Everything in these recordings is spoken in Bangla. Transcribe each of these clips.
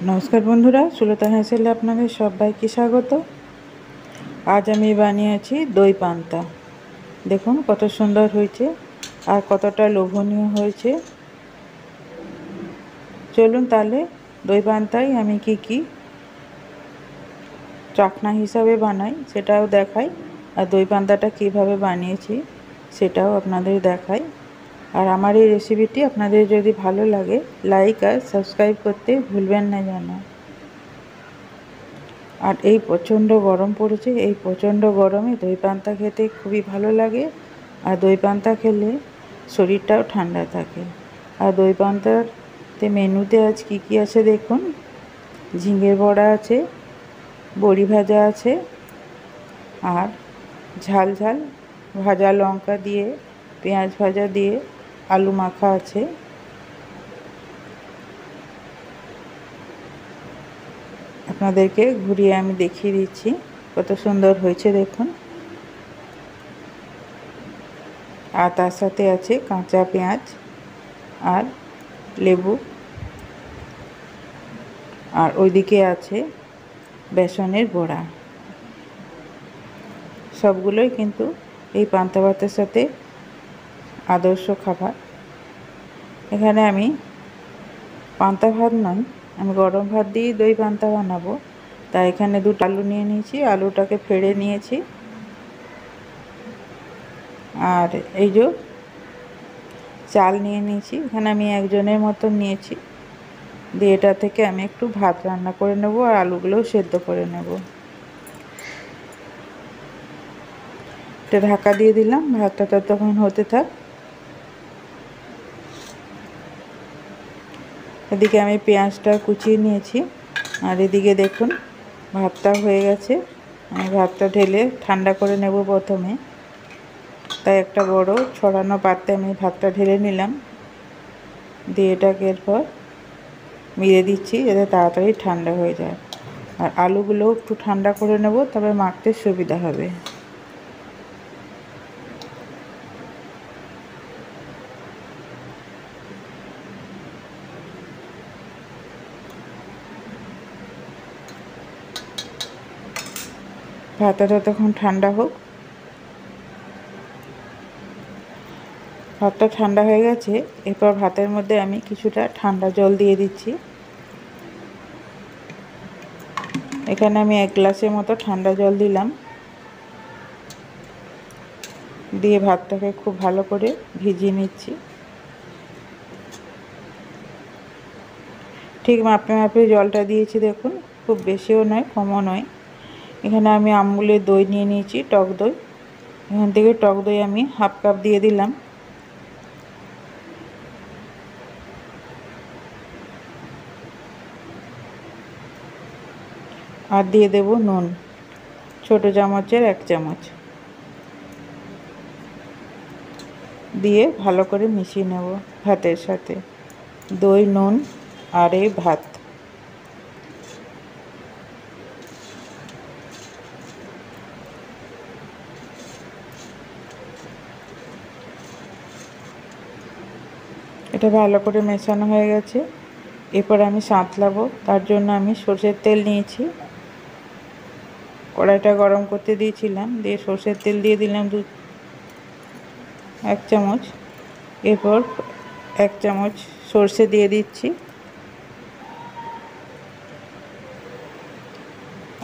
নমস্কার বন্ধুরা, সুলতা হেসেলে আপনাদের সবাইকে স্বাগত। আজ আমি বানিয়েছি দই পান্তা। দেখুন কত সুন্দর হয়েছে আর কতটা লোভনীয় হয়েছে। চলুন তাহলে দই পান্তায় আমি কি চাখনা হিসাবে বানাই সেটাও দেখাই, আর দই পান্তাটা কীভাবে বানিয়েছি সেটাও আপনাদের দেখাই। আর আমার এই রেসিপিটি আপনাদের যদি ভালো লাগে লাইক আর সাবস্ক্রাইব করতে ভুলবেন না যেন। আর এই প্রচণ্ড গরম পড়েছে, এই প্রচণ্ড গরমে দই পান্তা খেতে খুবই ভালো লাগে। আর দই পান্তা খেলে শরীরটাও ঠান্ডা থাকে। আর দই পান্তাতে মেনুতে আজ কী আছে দেখুন। ঝিঙের বড়া আছে, বড়ি ভাজা আছে, আর ঝাল ঝাল ভাজা লঙ্কা দিয়ে পেঁয়াজ ভাজা দিয়ে আলু মাখা আছে। আপনাদেরকে ঘুরিয়ে আমি দেখিয়ে দিচ্ছি কত সুন্দর হয়েছে দেখুন। আর তার সাথে আছে কাঁচা পেঁয়াজ আর লেবু, আর ওইদিকে আছে বেসনের বড়া। সবগুলোই কিন্তু এই পান্তা ভাতের সাথে আদর্শ খাবার। এখানে আমি পান্তা ভাত নয়, আমি গরম ভাত দিয়েই দই পান্তা বানাবো। তাই এখানে দুটো আলু নিয়ে নিয়েছি, আলুটাকে ফেড়ে নিয়েছি। আর এই যে চাল নিয়ে নিয়েছি, এখানে আমি একজনের মতন নিয়েছি। দিয়ে এটা থেকে আমি একটু ভাত রান্না করে নেব আর আলুগুলোও সেদ্ধ করে নেব। এটা ঢাকা দিয়ে দিলাম, ভাতটা ততক্ষণ হতে থাক। এদিকে আমি পেঁয়াজটা কুচিয়ে নিয়েছি, আর এদিকে দেখুন ভাতটা হয়ে গেছে। আমি ভাতটা ঢেলে ঠান্ডা করে নেব প্রথমে। তাই একটা বড় ছড়ানো পাত্রে আমি ভাতটা ঢেলে নিলাম। দিয়ে এটাকে এরপর মেরে দিচ্ছি যাতে তাড়াতাড়ি ঠান্ডা হয়ে যায়। আর আলুগুলোও একটু ঠান্ডা করে নেব, তবে মাখতে সুবিধা হবে। ভাতটা ততক্ষণ ঠান্ডা হোক। ভাতটা ঠান্ডা হয়ে গেছে, এরপর ভাতের মধ্যে আমি কিছুটা ঠান্ডা জল দিয়ে দিচ্ছি। এখানে আমি 1 গ্লাসের মতো ঠান্ডা জল দিলাম। দিয়ে ভাতটাকে খুব ভালো করে ভিজিয়ে নিচ্ছি। ঠিক মাপে মাপে জলটা দিয়েছি দেখুন, খুব বেশিও নয় কমও নয়। এখানে আমি আমুলের দই নিয়ে নিয়েছি, টক দই। এখান থেকে টক দই আমি 1/2 কাপ দিয়ে দিলাম। আর দিয়ে দেব নুন, ছোট চামচের 1 চামচ। দিয়ে ভালো করে মিশিয়ে নেব ভাতের সাথে, দই, নুন আর এই ভাত। এটা ভালো করে মেশানো হয়ে গেছে। এরপর আমি সাঁতলাবো, তার জন্য আমি সরষের তেল নিয়েছি। কড়াইটা গরম করতে দিয়েছিলাম, দিয়ে সরষের তেল দিয়ে দিলাম 1 চামচ। এরপর 1 চামচ সরষে দিয়ে দিচ্ছি,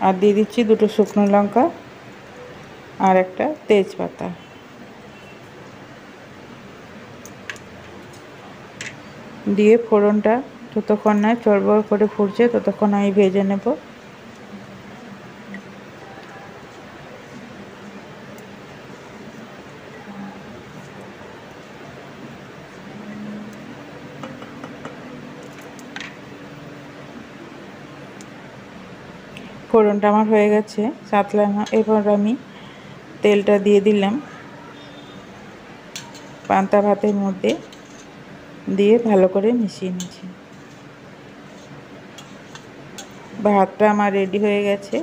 আর দিয়ে দিচ্ছি 2টো শুকনো লঙ্কা আর একটা তেজপাতা। দিয়ে ফোড়নটা যতক্ষণ না চড়বড় করে ফুটছে ততক্ষণ আমি ভেজে নেব। ফোড়নটা আমার হয়ে গেছে সাতলানো। এবার আমি তেলটা দিয়ে দিলাম পান্তা ভাতের মধ্যে, দিয়ে ভালো করে মিশিয়ে নিচ্ছি। ভাতটা আমার রেডি হয়ে গেছে।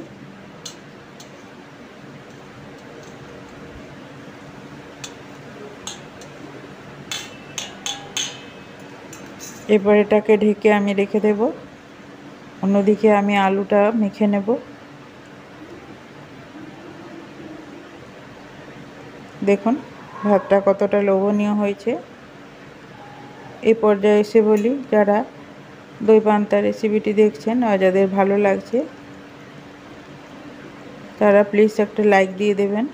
এবার এটাকে ঢেকে আমি রেখে দেব। অন্যদিকে আমি আলুটা মেখে নেব। দেখুন ভাতটা কতটা লোভনীয় হয়েছে। এই পর্যায়ে এসে বলি, যারা দই পান্তা রেসিপিটি দেখছেন আর যাদের ভালো লাগছে তারা প্লিজ একটা লাইক দিয়ে দেবেন।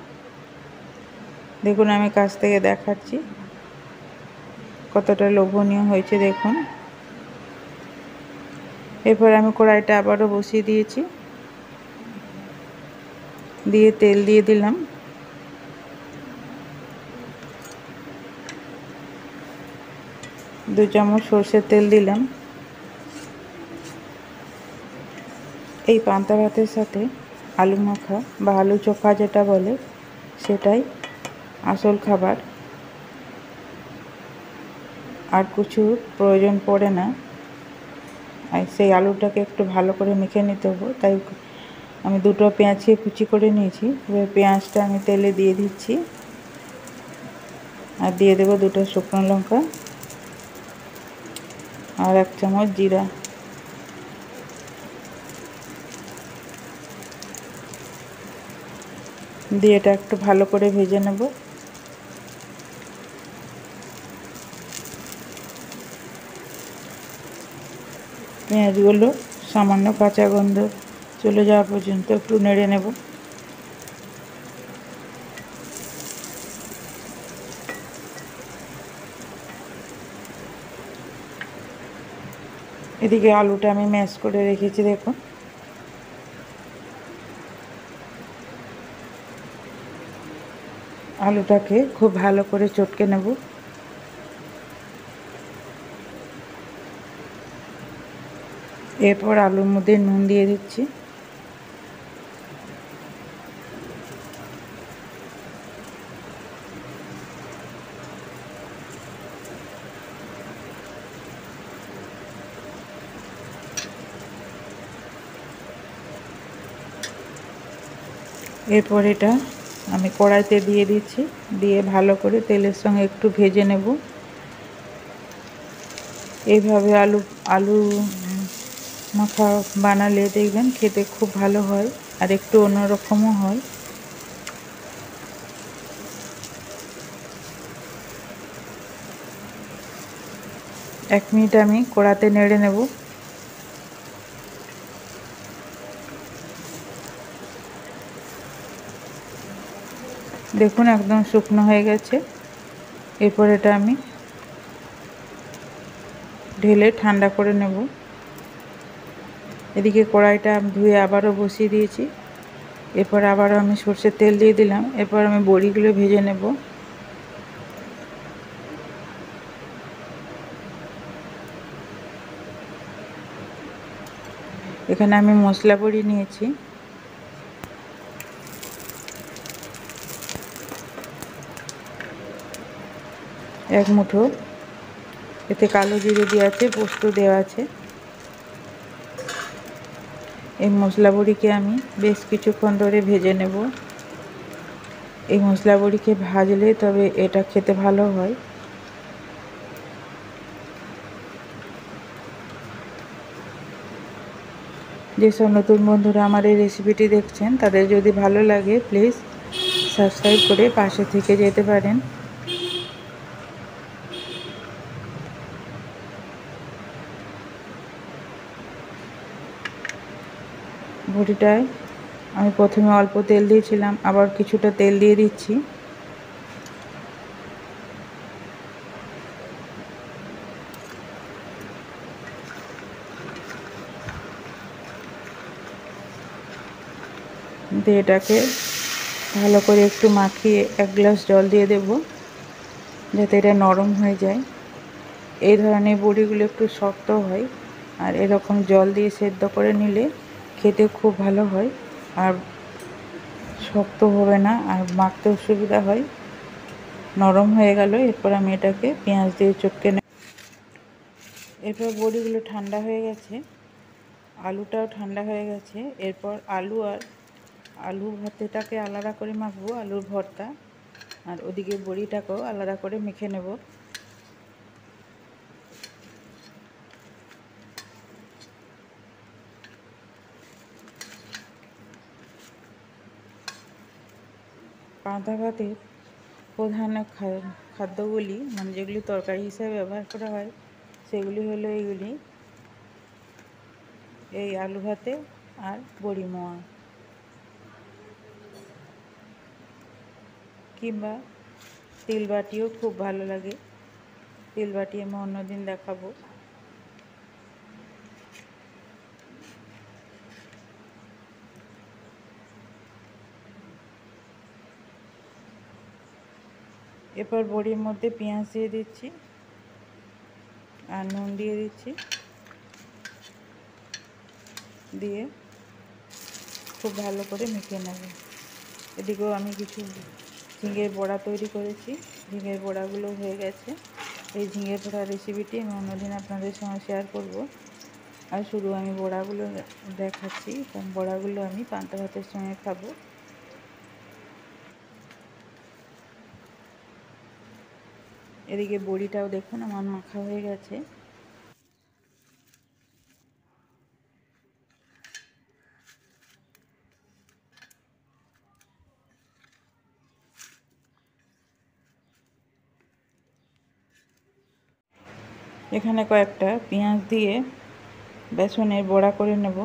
দেখুন আমি কাছ থেকে দেখাচ্ছি কতটা লোভনীয় হয়েছে দেখুন। এরপর আমি কড়াইটা আবারও বসিয়ে দিয়েছি, দিয়ে তেল দিয়ে দিলাম। দু চামচ সর্ষের তেল দিলাম। এই পান্তা ভাতের সাথে আলু মাখা বা আলু চোখা যেটা বলে সেটাই আসল খাবার, আর কিছু প্রয়োজন পড়ে না। আর সেই আলুটাকে একটু ভালো করে মেখে নিতে হবে, তাই আমি দুটো পেঁয়াজকে কুচি করে নিয়েছি। এবার পেঁয়াজটা আমি তেলে দিয়ে দিচ্ছি আর দিয়ে দেবো দুটো শুকনো লঙ্কা আর 1 চামচ জিরা। দিয়ে এটা একটু ভালো করে ভেজে নেব। পেঁয়াজগুলো সামান্য কাঁচা গন্ধ চলে যাওয়া পর্যন্ত একটু নেড়ে নেব। এদিকে আলুটা আমি ম্যাশ করে রেখেছি দেখুন। আলুটাকে খুব ভালো করে চটকে নেব। এরপর আলুর মধ্যে নুন দিয়ে দিচ্ছি। এরপর এটা আমি কড়াইতে দিয়ে দিচ্ছি, দিয়ে ভালো করে তেলের সঙ্গে একটু ভেজে নেব। এইভাবে আলু আলু মাখা বানালে দেখবেন খেতে খুব ভালো হয় আর একটু অন্যরকমও হয়। এক মিনিট আমি কড়াতে নেড়ে নেব। দেখুন একদম শুকনো হয়ে গেছে। এরপর এটা আমি ঢেলে ঠান্ডা করে নেব। এদিকে কড়াইটা ধুয়ে আবারও বসিয়ে দিয়েছি। এরপর আবারও আমি সর্ষের তেল দিয়ে দিলাম। এরপর আমি বড়িগুলো ভেজে নেব। এখানে আমি মশলা বড়ি নিয়েছি। এক মুঠো, এতে কালো জিরে দেওয়া আছে, পোস্ত দেওয়া আছে। এই মশলা বড়িকে আমি বেশ কিছুক্ষণ ধরে ভেজে নেব। এই মশলা বড়িকে ভাজলে তবে এটা খেতে ভালো হয়। যেসব নতুন বন্ধুরা আমার এই রেসিপিটি দেখছেন তাদের যদি ভালো লাগে প্লিজ সাবস্ক্রাইব করে পাশে থেকে যেতে পারেন। বড়িটায় আমি প্রথমে অল্প তেল দিয়েছিলাম, আবার কিছুটা তেল দিয়ে দিচ্ছি। দিয়ে এটাকে ভালো করে একটু মাখিয়ে 1 গ্লাস জল দিয়ে দেব যাতে এটা নরম হয়ে যায়। এই ধরনের বড়িগুলো একটু শক্ত হয়, আর এরকম জল দিয়ে সেদ্ধ করে নিলে খেতে খুব ভালো হয় আর শক্ত হবে না আর মাখতেও সুবিধা হয়। নরম হয়ে গেল। এরপর আমি এটাকে পেঁয়াজ দিয়ে চটকে নেব। এরপর বড়িগুলো ঠান্ডা হয়ে গেছে, আলুটাও ঠান্ডা হয়ে গেছে। এরপর আলু ভর্তাটাকে আলাদা করে মাখবো, আলুর ভর্তা, আর ওদিকে বড়িটাকেও আলাদা করে মেখে নেব। পান্তা ভাতের প্রধান খাদ্যগুলি, মানে যেগুলি তরকারি হিসেবে ব্যবহার করা হয়, সেগুলি হলো এইগুলি: এই আলু ভাতে আর বড়ি মোয়া, কিংবা তিলবাটিও খুব ভালো লাগে। তিলবাটি আমি অন্যদিন দেখাবো। এরপর বড়ির মধ্যে পেঁয়াজ দিয়ে দিচ্ছি আর নুন দিয়ে দিচ্ছি, দিয়ে খুব ভালো করে মেখে নেব। এদিকেও আমি কিছু ঝিঙের বড়া তৈরি করেছি। ঝিঙের বড়াগুলো হয়ে গেছে। এই ঝিঙের বড়া রেসিপিটি আমি অন্যদিন আপনাদের সঙ্গে শেয়ার করব। আর শুধু আমি বড়াগুলো দেখাচ্ছি, কারণ বড়াগুলো আমি পান্তা ভাতের সঙ্গে খাবো। এদিকে বড়িটাও দেখুন আমার মাখা হয়ে গেছে। এখানে কয়েকটা পেঁয়াজ দিয়ে বেসনের বড়া করে নেব।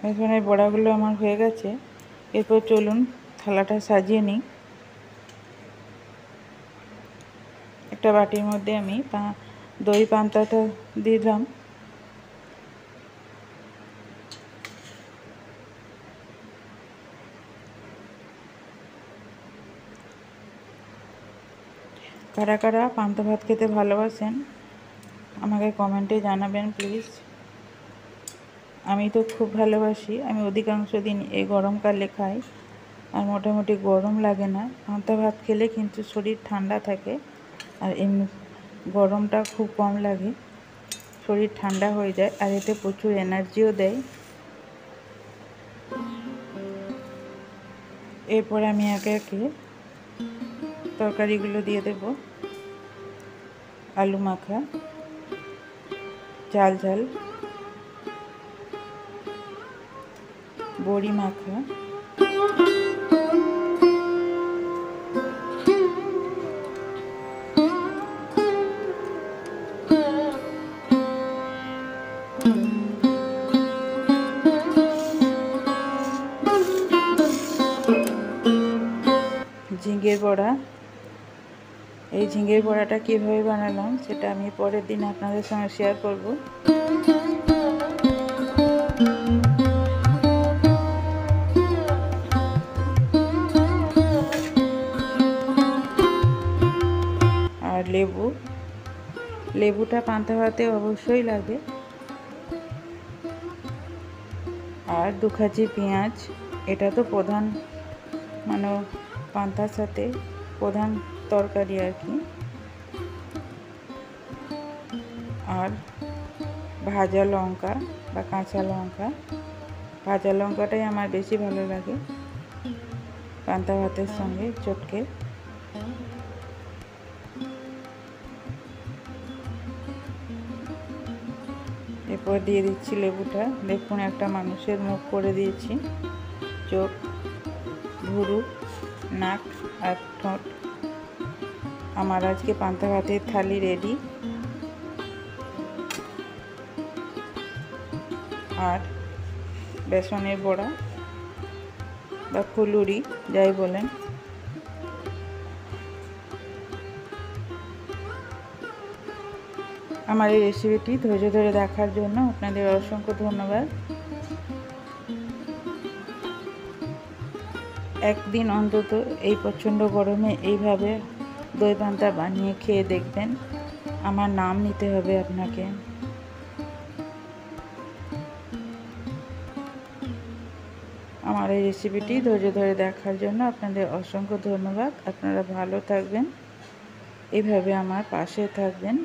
বেসনের বড়াগুলো আমার হয়ে গেছে। এরপর চলুন থালাটা সাজিয়ে নিই। একটা বাটির মধ্যে আমি দই পান্তাটা দিলাম। কারা কারা পান্তা ভাত খেতে ভালোবাসেন আমাকে কমেন্টে জানাবেন প্লিজ। আমি তো খুব ভালোবাসি। আমি অধিকাংশ দিন এই গরমকালে খাই, আর মোটামুটি গরম লাগে না। পান্তা ভাত খেলে কিন্তু শরীর ঠান্ডা থাকে, আর এমনি গরমটা খুব কম লাগে, শরীর ঠান্ডা হয়ে যায়, আর এতে প্রচুর এনার্জিও দেয়। এরপর আমি একে একে তরকারিগুলো দিয়ে দেব। আলু মাখা, ঝাল ঝাল বড়ি মাখা, ঝিঙের বড়া। এই ঝিঙের বড়াটা কীভাবে বানালাম সেটা আমি পরের দিন আপনাদের সঙ্গে শেয়ার করব। আর লেবুটা পান্তা ভাতে অবশ্যই লাগে। আর 2 খাঁচি পেঁয়াজ, এটা তো প্রধান, মানে পান্তার সাথে প্রধান তরকারি আর কি। আর ভাজা লঙ্কা বা কাঁচা লঙ্কা, ভাজা লঙ্কাটাই আমার বেশি ভালো লাগে পান্তা ভাতের সঙ্গে চটকে। এরপর দিয়ে দিচ্ছি লেবুটা। দেখুন একটা মানুষের মুখ করে দিয়েছি, চোখ, ভুরু, নাক আর ঠোঁট। আমার আজকে পান্তা ভাতের থালি রেডি। আর বেসনের বড়া বা ফুলুরি যাই বলেন। আমার এই রেসিপিটি ধৈর্য ধরে দেখার জন্য আপনাদের অসংখ্য ধন্যবাদ। একদিন অন্তত এই প্রচণ্ড গরমে এইভাবে দই পান্তা বানিয়ে খেয়ে দেখবেন। আমার নাম নিতে হবে আপনাকে। আমার এই রেসিপিটি ধৈর্য ধরে দেখার জন্য আপনাদের অসংখ্য ধন্যবাদ। আপনারা ভালো থাকবেন, এইভাবে আমার পাশে থাকবেন।